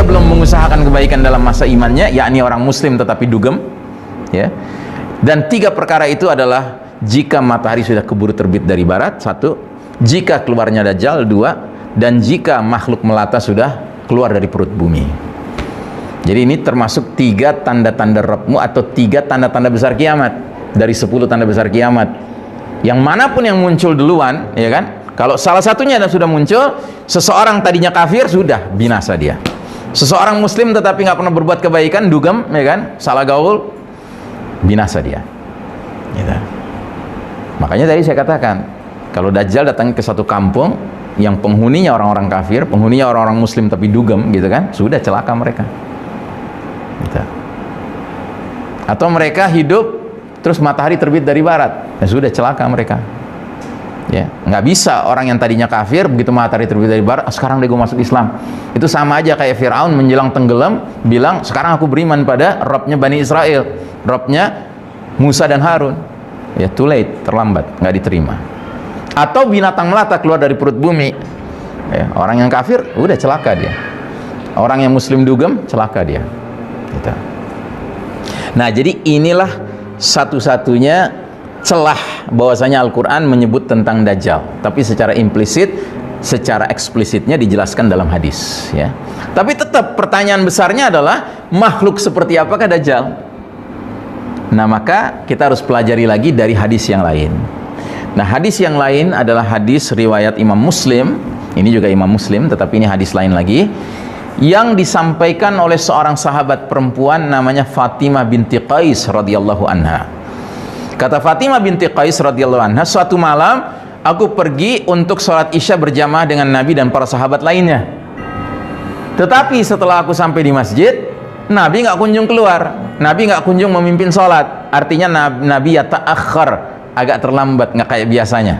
dia belum mengusahakan kebaikan dalam masa imannya, yakni orang muslim tetapi dugem, ya. Dan 3 perkara itu adalah jika matahari sudah keburu terbit dari barat, 1, jika keluarnya Dajjal, 2, dan jika makhluk melata sudah keluar dari perut bumi. Jadi ini termasuk 3 tanda-tanda Rabbmu atau 3 tanda-tanda besar kiamat dari 10 tanda besar kiamat. Yang manapun yang muncul duluan, ya kan? Kalau salah satunya sudah muncul, seseorang tadinya kafir sudah binasa dia. Seseorang muslim tetapi nggak pernah berbuat kebaikan, dugem, ya kan? Salah gaul, binasa dia. Gitu. Makanya tadi saya katakan, kalau Dajjal datang ke satu kampung yang penghuninya orang-orang kafir, penghuninya orang-orang muslim tapi dugem, gitu kan? Sudah celaka mereka. Gitu. Atau mereka hidup terus matahari terbit dari barat, ya sudah celaka mereka. Ya, nggak bisa orang yang tadinya kafir begitu matahari terbit dari barat, sekarang dia masuk Islam. Itu sama aja kayak Fir'aun menjelang tenggelam bilang, sekarang aku beriman pada Rabbnya Bani Israel, Rabbnya Musa dan Harun. Ya, too late, terlambat, nggak diterima. Atau binatang melata keluar dari perut bumi, ya, orang yang kafir udah celaka dia, orang yang muslim dugem celaka dia. Gitu. Nah, jadi inilah satu-satunya celah bahwasanya Al-Quran menyebut tentang Dajjal, tapi secara implisit, secara eksplisitnya dijelaskan dalam hadis, ya. Tapi tetap pertanyaan besarnya adalah makhluk seperti apakah Dajjal? Nah, maka kita harus pelajari lagi dari hadis yang lain. Nah, hadis yang lain adalah hadis riwayat Imam Muslim. Ini juga Imam Muslim, tetapi ini hadis lain lagi yang disampaikan oleh seorang sahabat perempuan namanya Fatimah binti Qais radhiyallahu anha. Kata Fatimah binti Qais radhiyallahu anha, suatu malam aku pergi untuk sholat Isya berjamaah dengan Nabi dan para sahabat lainnya. Tetapi setelah aku sampai di masjid, Nabi nggak kunjung keluar, Nabi nggak kunjung memimpin sholat. Artinya Nabi ya ta'akhir, agak terlambat, nggak kayak biasanya.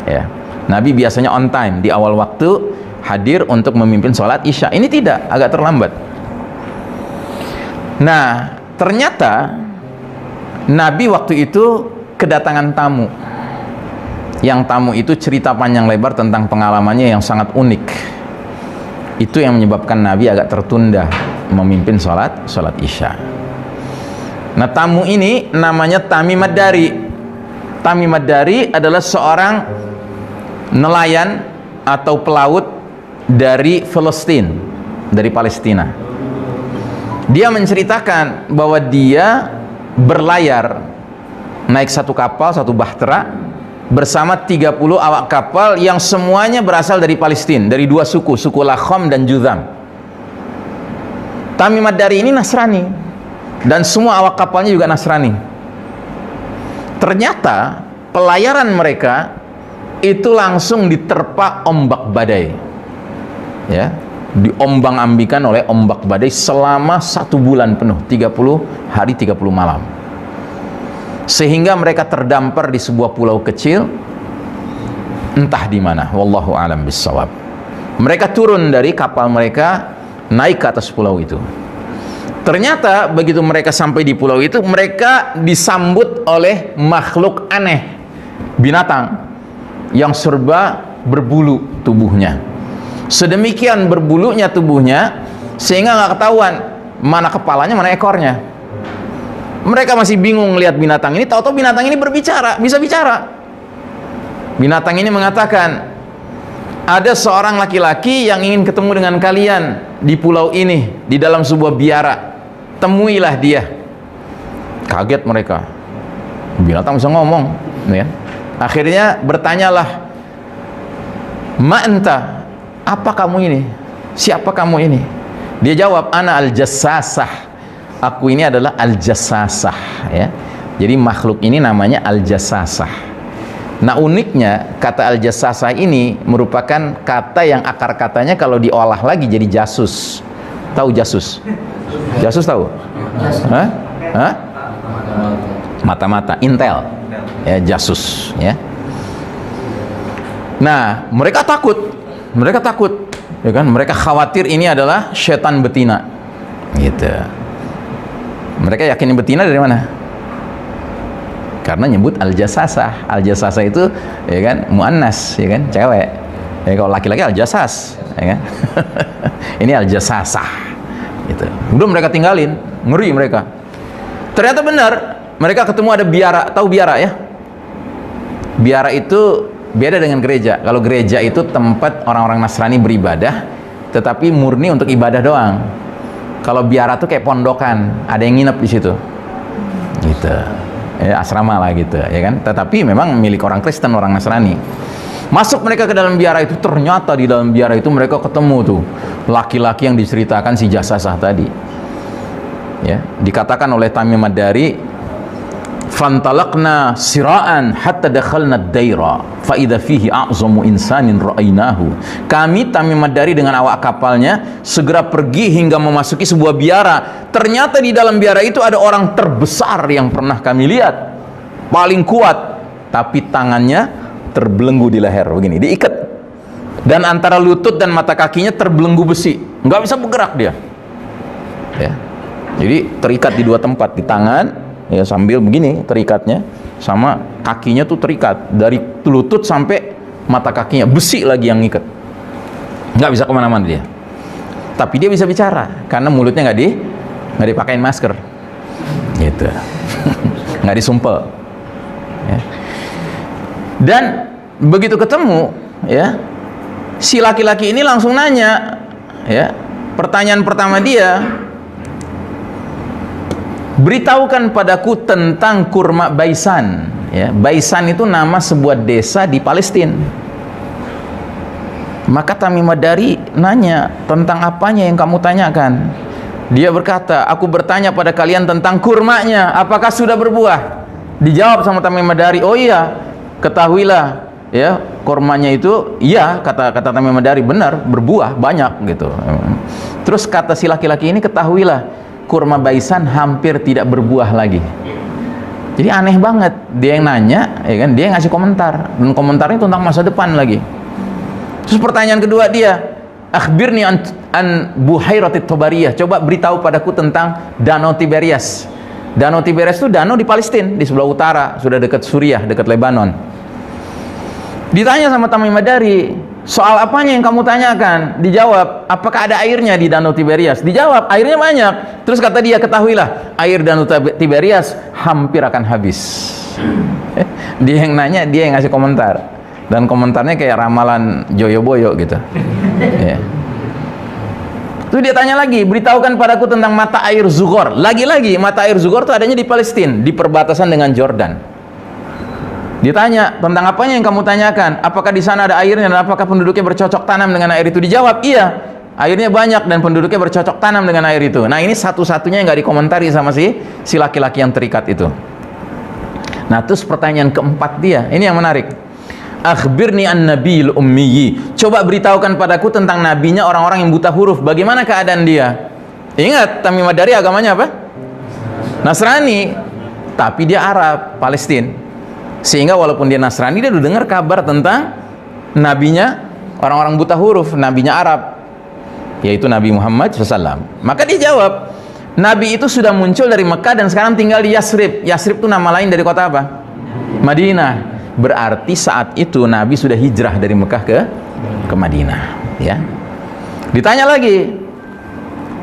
Ya, Nabi biasanya on time, di awal waktu hadir untuk memimpin sholat Isya. Ini tidak, agak terlambat. Nah, ternyata Nabi waktu itu kedatangan tamu. Yang tamu itu cerita panjang lebar tentang pengalamannya yang sangat unik. Itu yang menyebabkan Nabi agak tertunda memimpin sholat Isya. Nah, tamu ini namanya Tamim ad-Dari. Tamim ad-Dari adalah seorang nelayan atau pelaut dari Palestina, dari Palestina. Dia menceritakan bahwa dia berlayar naik satu kapal, satu bahtera bersama 30 awak kapal yang semuanya berasal dari Palestina, dari 2 suku, suku Lakham dan Juzam. Tamim ad-Dari ini Nasrani dan semua awak kapalnya juga Nasrani. Ternyata pelayaran mereka itu langsung diterpa ombak badai, ya, diombang-ambikan oleh ombak badai selama 1 bulan penuh, 30 hari 30 malam, sehingga mereka terdampar di sebuah pulau kecil entah di mana, wallahu alam bissawab. Mereka turun dari kapal mereka, naik ke atas pulau itu. Ternyata begitu mereka sampai di pulau itu, mereka disambut oleh makhluk aneh, binatang yang serba berbulu tubuhnya. Sedemikian berbulunya tubuhnya sehingga nggak ketahuan mana kepalanya, mana ekornya. Mereka masih bingung lihat binatang ini, tahu-tahu binatang ini berbicara, bisa bicara. Binatang ini mengatakan, ada seorang laki-laki yang ingin ketemu dengan kalian di pulau ini, di dalam sebuah biara. Temuilah dia. Kaget mereka. Binatang bisa ngomong, ya. Akhirnya bertanyalah, "Ma anta?" Apa kamu ini? Siapa kamu ini? Dia jawab, "Ana al-jassasah." Aku ini adalah al-jassasah, ya. Jadi makhluk ini namanya al-jassasah. Nah, uniknya kata al-jassasah ini merupakan kata yang akar katanya kalau diolah lagi jadi jasus. Tahu jasus? Jasus tahu? Hah? Hah? Mata-mata, intel. Ya, jasus, ya. Nah, mereka takut. Mereka takut, ya kan? Mereka khawatir ini adalah setan betina, gitu. Mereka yakin betina dari mana? Karena nyebut al-jassasah. Al-jassasah itu, ya kan, muannas, ya kan, cewek. Ya, kalau laki-laki al-jasas, ya kan? Ini al-jasasah. Gitu. Udah mereka tinggalin, ngeri mereka. Ternyata benar, mereka ketemu ada biara. Tahu biara ya? Biara itu beda dengan gereja. Kalau gereja itu tempat orang-orang Nasrani beribadah, tetapi murni untuk ibadah doang. Kalau biara tuh kayak pondokan, ada yang nginep di situ. Gitu. Ya, asrama lah gitu, ya kan? Tetapi memang milik orang Kristen, orang Nasrani. Masuk mereka ke dalam biara itu, ternyata di dalam biara itu mereka ketemu tuh laki-laki yang diceritakan si Jasasah tadi. Ya, dikatakan oleh Tamim Ad-Dari, fantalaqna siraan hatta dakhalna ad-daira fa idza fihi a'zamu insanin ra'ainahu. Kami Tamim Ad-Dari dengan awak kapalnya segera pergi hingga memasuki sebuah biara. Ternyata di dalam biara itu ada orang terbesar yang pernah kami lihat, paling kuat, tapi tangannya terbelenggu di leher begini, diikat, dan antara lutut dan mata kakinya terbelenggu besi, nggak bisa bergerak dia. Ya. Jadi terikat di dua tempat, di tangan, ya sambil begini terikatnya, sama kakinya tuh terikat dari lutut sampai mata kakinya, besi lagi yang ngikat, nggak bisa kemana-mana dia. Tapi dia bisa bicara karena mulutnya nggak dipakein masker, gitu, nggak disumpel. Ya. Dan begitu ketemu, ya, si laki-laki ini langsung nanya, ya, pertanyaan pertama dia, beritahukan padaku tentang kurma Baisan. Ya, Baisan itu nama sebuah desa di Palestina. Maka Tamim Ad-Dari nanya, tentang apanya yang kamu tanyakan? Dia berkata, aku bertanya pada kalian tentang kurmanya, apakah sudah berbuah? Dijawab sama Tamim Ad-Dari, oh iya, ketahuilah, ya, kurmanya itu, iya, kata Tamim Ad-Dari, benar, berbuah banyak gitu. Terus kata si laki-laki ini, ketahuilah, kurma Baisan hampir tidak berbuah lagi. Jadi aneh banget, dia yang nanya, ya kan, dia yang ngasih komentar, dan komentarnya tentang masa depan lagi. Terus pertanyaan kedua dia, akhbirni an Buhairatit Tabariyah, coba beritahu padaku tentang Danau Tiberias. Danau Tiberias itu danau di Palestina, di sebelah utara, sudah dekat Suriah, dekat Lebanon. Ditanya sama Tamim Ad-Dari, soal apanya yang kamu tanyakan? Dijawab, apakah ada airnya di Danau Tiberias? Dijawab, airnya banyak. Terus kata dia, ketahuilah, air Danau Tiberias hampir akan habis. Dia yang nanya, dia yang ngasih komentar, dan komentarnya kayak ramalan Joyoboyo gitu. Ya. Terus dia tanya lagi, beritahukan padaku tentang mata air Zughor. Lagi-lagi, mata air Zughor itu adanya di Palestina, di perbatasan dengan Jordan. Ditanya, tentang apanya yang kamu tanyakan? Apakah di sana ada airnya dan apakah penduduknya bercocok tanam dengan air itu? Dijawab, iya, airnya banyak dan penduduknya bercocok tanam dengan air itu. Nah, ini satu-satunya yang nggak dikomentari sama si laki-laki yang terikat itu. Nah, terus pertanyaan keempat dia, ini yang menarik. Akhbirni an nabiyil ummiyi, coba beritahukan padaku tentang nabinya orang-orang yang buta huruf. Bagaimana keadaan dia? Ingat, Tamim Ad-Dari agamanya apa? Nasrani, tapi dia Arab, Palestina. Sehingga walaupun dia Nasrani, dia udah dengar kabar tentang nabinya orang-orang buta huruf, nabinya Arab, yaitu Nabi Muhammad SAW. Maka dia jawab, Nabi itu sudah muncul dari Mekah dan sekarang tinggal di Yasrib. Yasrib itu nama lain dari kota apa? Madinah. Berarti saat itu Nabi sudah hijrah dari Mekah ke Madinah. Ya. Ditanya lagi,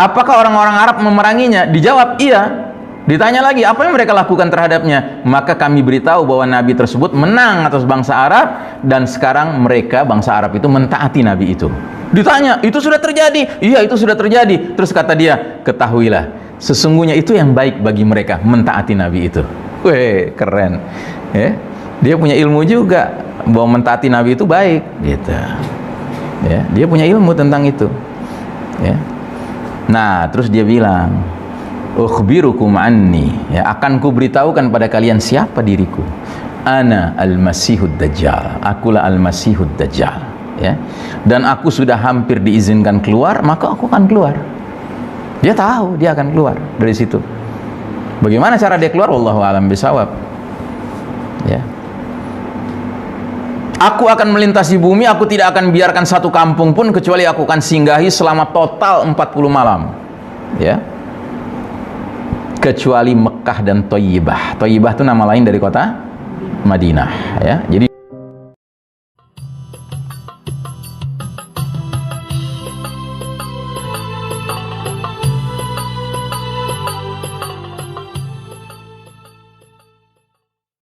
apakah orang-orang Arab memeranginya? Dijawab, iya. Ditanya lagi, apa yang mereka lakukan terhadapnya? Maka kami beritahu bahwa Nabi tersebut menang atas bangsa Arab, dan sekarang mereka, bangsa Arab itu, mentaati Nabi itu. Ditanya, itu sudah terjadi? Iya, itu sudah terjadi. Terus kata dia, ketahuilah, sesungguhnya itu yang baik bagi mereka, mentaati Nabi itu. Weh, keren. Ya? Dia punya ilmu juga, bahwa mentaati Nabi itu baik. Gitu. Ya, dia punya ilmu tentang itu. Ya. Nah, terus dia bilang, ukhbirukum anni, ya, akan ku beritahukan pada kalian siapa diriku. Ana al-Masihud Dajjal, akulah al-Masihud Dajjal, ya. Dan aku sudah hampir diizinkan keluar, maka aku akan keluar. Dia tahu dia akan keluar dari situ. Bagaimana cara dia keluar? Wallahu a'lam bishawab. Ya. Aku akan melintasi bumi, aku tidak akan biarkan satu kampung pun kecuali aku akan singgahi selama total 40 malam. Ya. Kecuali Mekah dan Thayyibah. Thayyibah itu nama lain dari kota Madinah, ya. Jadi